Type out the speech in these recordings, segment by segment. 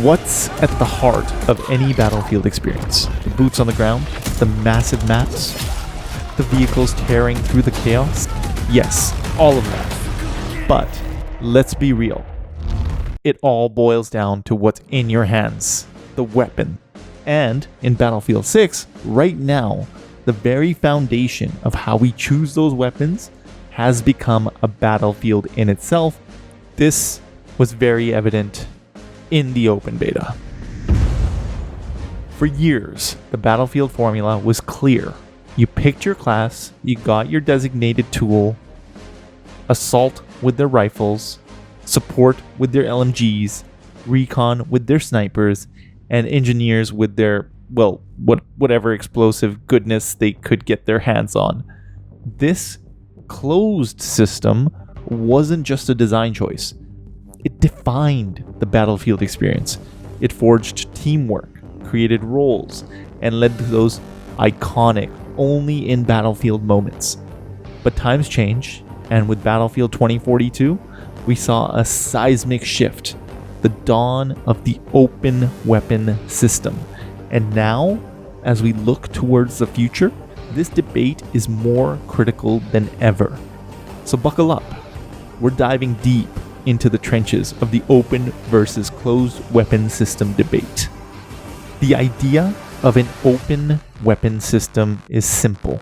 What's at the heart of any Battlefield experience? The boots on the ground? The massive maps? The vehicles tearing through the chaos? Yes, all of that. But let's be real. It all boils down to what's in your hands, the weapon. And in Battlefield 6, right now, the very foundation of how we choose those weapons has become a battlefield in itself. This was very evident in the open beta. For years, the Battlefield formula was clear. You picked your class, you got your designated tool, assault with their rifles, support with their LMGs, recon with their snipers, and engineers with their, whatever explosive goodness they could get their hands on. This closed system wasn't just a design choice. It defined the Battlefield experience. It forged teamwork, created roles, and led to those iconic, only in Battlefield moments. But times change, and with Battlefield 2042, we saw a seismic shift, the dawn of the open weapon system. And now, as we look towards the future, this debate is more critical than ever. So buckle up. We're diving deep into the trenches of the open versus closed weapon system debate. The idea of an open weapon system is simple.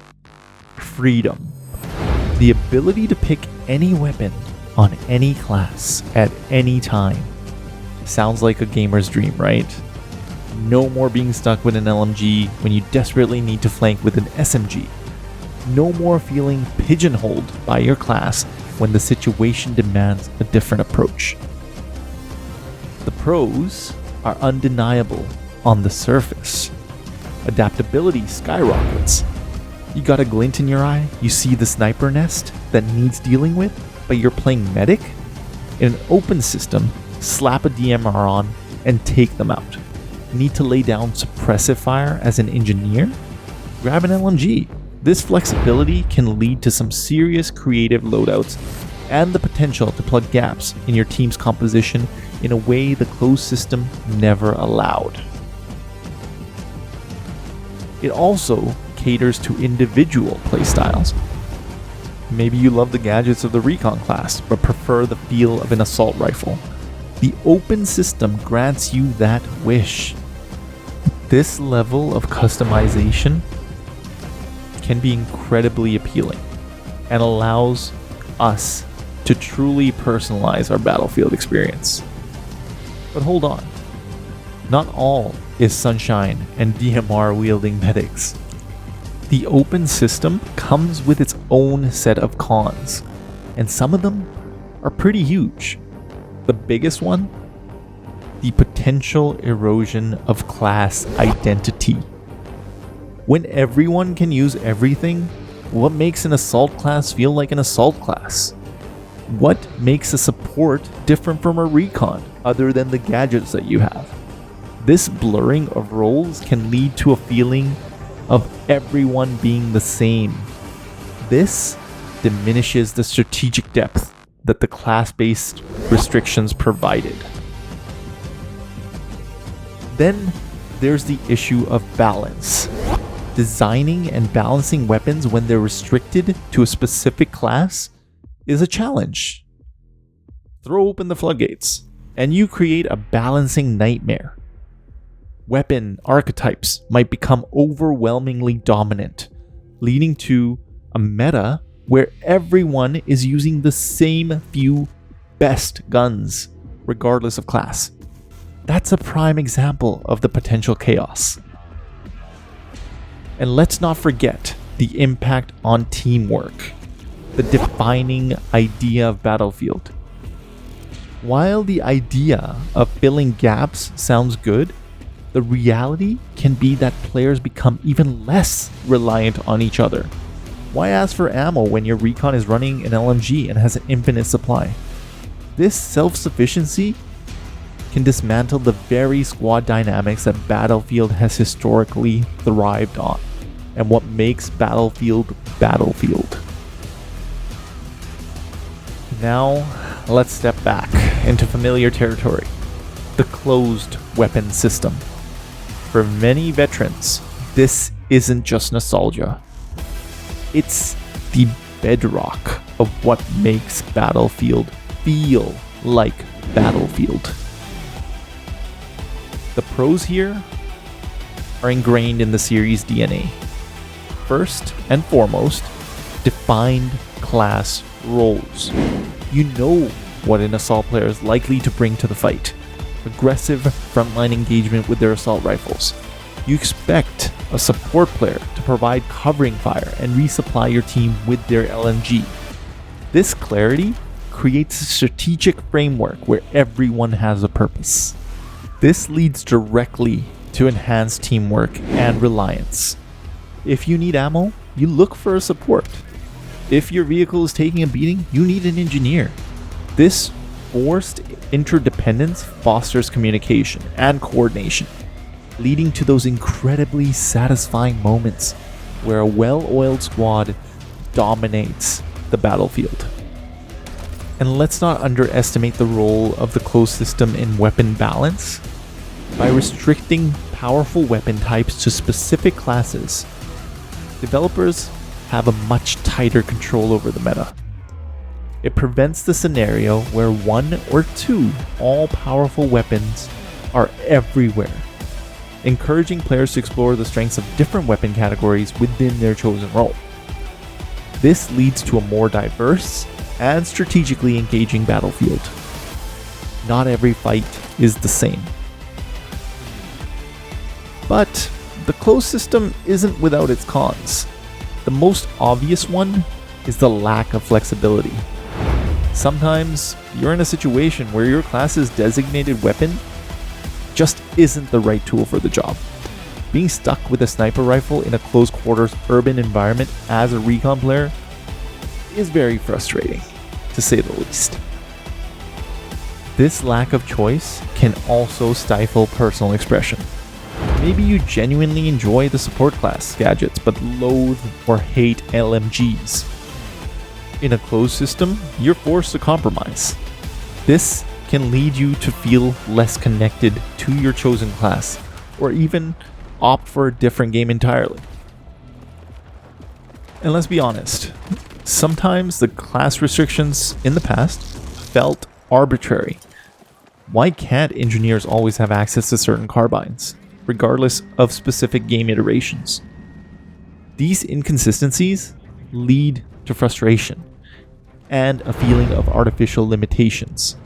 Freedom. The ability to pick any weapon on any class at any time. Sounds like a gamer's dream, right? No more being stuck with an LMG when you desperately need to flank with an SMG. No more feeling pigeonholed by your class when the situation demands a different approach. The pros are undeniable on the surface. Adaptability skyrockets. You got a glint in your eye, you see the sniper nest that needs dealing with, but you're playing medic? In an open system, slap a DMR on and take them out. Need to lay down suppressive fire as an engineer? Grab an LMG. This flexibility can lead to some serious creative loadouts and the potential to plug gaps in your team's composition in a way the closed system never allowed. It also caters to individual playstyles. Maybe you love the gadgets of the recon class, but prefer the feel of an assault rifle. The open system grants you that wish. This level of customization can be incredibly appealing and allows us to truly personalize our Battlefield experience. But hold on. Not all is sunshine and DMR wielding medics. The open system comes with its own set of cons, and some of them are pretty huge. The biggest one? The potential erosion of class identity. When everyone can use everything, what makes an assault class feel like an assault class? What makes a support different from a recon other than the gadgets that you have? This blurring of roles can lead to a feeling of everyone being the same. This diminishes the strategic depth that the class-based restrictions provided. Then there's the issue of balance. Designing and balancing weapons when they're restricted to a specific class is a challenge. Throw open the floodgates, and you create a balancing nightmare. Weapon archetypes might become overwhelmingly dominant, leading to a meta where everyone is using the same few best guns, regardless of class. That's a prime example of the potential chaos. And let's not forget the impact on teamwork, the defining idea of Battlefield. While the idea of filling gaps sounds good, the reality can be that players become even less reliant on each other. Why ask for ammo when your recon is running an LMG and has an infinite supply? This self-sufficiency can dismantle the very squad dynamics that Battlefield has historically thrived on, and what makes Battlefield Battlefield. Now, let's step back into familiar territory. the closed weapon system. For many veterans, this isn't just nostalgia. It's the bedrock of what makes Battlefield feel like Battlefield. The pros here are ingrained in the series' DNA. First and foremost, defined class roles. You know what an assault player is likely to bring to the fight. Aggressive frontline engagement with their assault rifles. You expect a support player to provide covering fire and resupply your team with their LMG. This clarity creates a strategic framework where everyone has a purpose. This leads directly to enhanced teamwork and reliance. If you need ammo, you look for a support. If your vehicle is taking a beating, you need an engineer. This forced interdependence fosters communication and coordination, leading to those incredibly satisfying moments where a well-oiled squad dominates the battlefield. And let's not underestimate the role of the closed system in weapon balance. By restricting powerful weapon types to specific classes, developers have a much tighter control over the meta. It prevents the scenario where one or two all-powerful weapons are everywhere, encouraging players to explore the strengths of different weapon categories within their chosen role. This leads to a more diverse and strategically engaging battlefield. Not every fight is the same. But the closed system isn't without its cons. The most obvious one is the lack of flexibility. Sometimes you're in a situation where your class's designated weapon just isn't the right tool for the job. Being stuck with a sniper rifle in a close quarters urban environment as a recon player is very frustrating, to say the least. This lack of choice can also stifle personal expression. Maybe you genuinely enjoy the support class gadgets but loathe or hate LMGs. In a closed system, you're forced to compromise. This can lead you to feel less connected to your chosen class, or even opt for a different game entirely. And let's be honest, sometimes the class restrictions in the past felt arbitrary. Why can't engineers always have access to certain carbines, regardless of specific game iterations? These inconsistencies lead to frustration and a feeling of artificial limitations.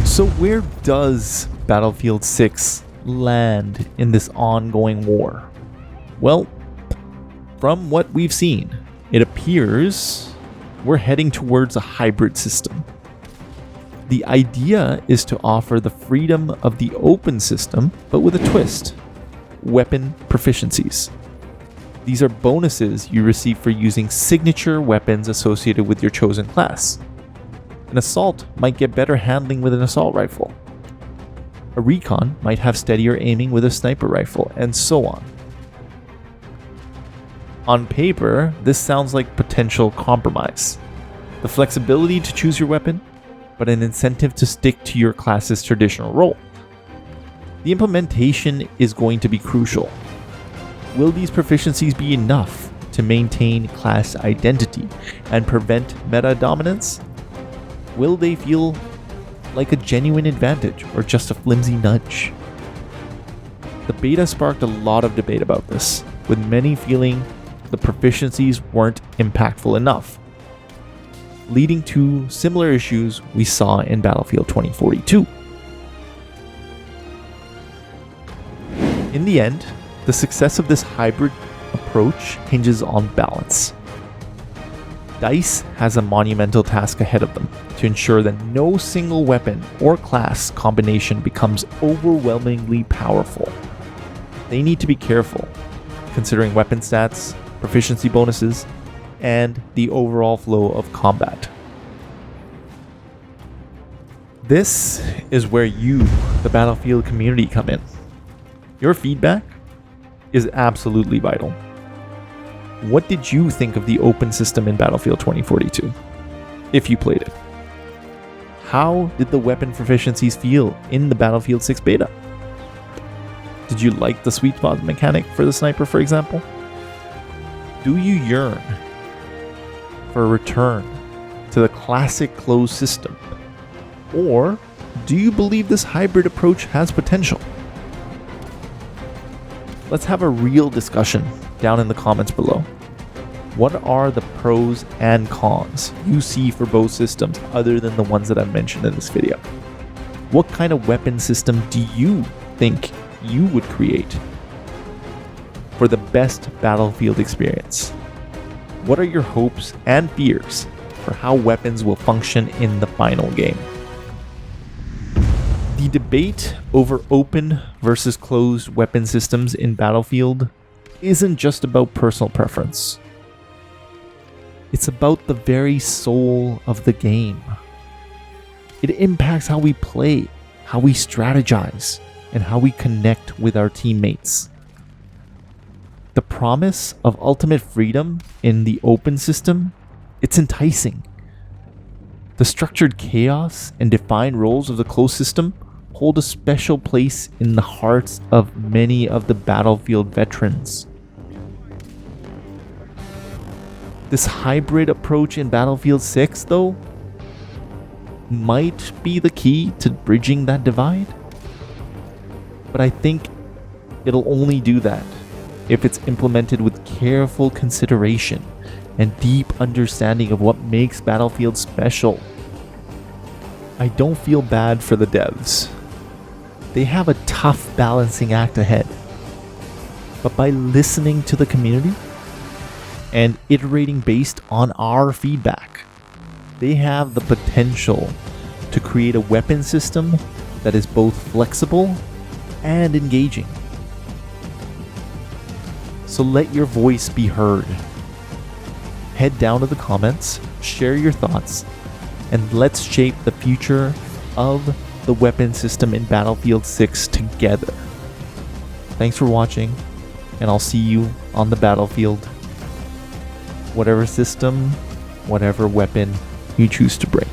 So where does Battlefield 6 land in this ongoing war? Well, from what we've seen, it appears we're heading towards a hybrid system. The idea is to offer the freedom of the open system, but with a twist: weapon proficiencies. These are bonuses you receive for using signature weapons associated with your chosen class. An assault might get better handling with an assault rifle. A recon might have steadier aiming with a sniper rifle, and so on. On paper, this sounds like potential compromise. The flexibility to choose your weapon, but an incentive to stick to your class's traditional role. The implementation is going to be crucial. Will these proficiencies be enough to maintain class identity and prevent meta dominance? Will they feel like a genuine advantage or just a flimsy nudge? The beta sparked a lot of debate about this, with many feeling the proficiencies weren't impactful enough, leading to similar issues we saw in Battlefield 2042. In the end, the success of this hybrid approach hinges on balance. DICE has a monumental task ahead of them to ensure that no single weapon or class combination becomes overwhelmingly powerful. They need to be careful, considering weapon stats, proficiency bonuses, and the overall flow of combat. This is where you, the Battlefield community, come in. Your feedback is absolutely vital. What did you think of the open system in Battlefield 2042, if you played it? How did the weapon proficiencies feel in the Battlefield 6 beta? Did you like the sweet spot mechanic for the sniper, for example? Do you yearn for a return to the classic closed system? Or do you believe this hybrid approach has potential? Let's have a real discussion down in the comments below. What are the pros and cons you see for both systems other than the ones that I've mentioned in this video? What kind of weapon system do you think you would create for the best Battlefield experience? What are your hopes and fears for how weapons will function in the final game? The debate over open versus closed weapon systems in Battlefield isn't just about personal preference. It's about the very soul of the game. It impacts how we play, how we strategize, and how we connect with our teammates. The promise of ultimate freedom in the open system, it's enticing. The structured chaos and defined roles of the closed system hold a special place in the hearts of many of the Battlefield veterans. This hybrid approach in Battlefield 6, though, might be the key to bridging that divide. But I think it'll only do that if it's implemented with careful consideration and deep understanding of what makes Battlefield special. I don't feel bad for the devs. They have a tough balancing act ahead. But by listening to the community and iterating based on our feedback, they have the potential to create a weapon system that is both flexible and engaging. So let your voice be heard. Head down to the comments, share your thoughts, and let's shape the future of the weapon system in Battlefield 6 together. Thanks for watching, and I'll see you on the battlefield. Whatever system, whatever weapon you choose to bring.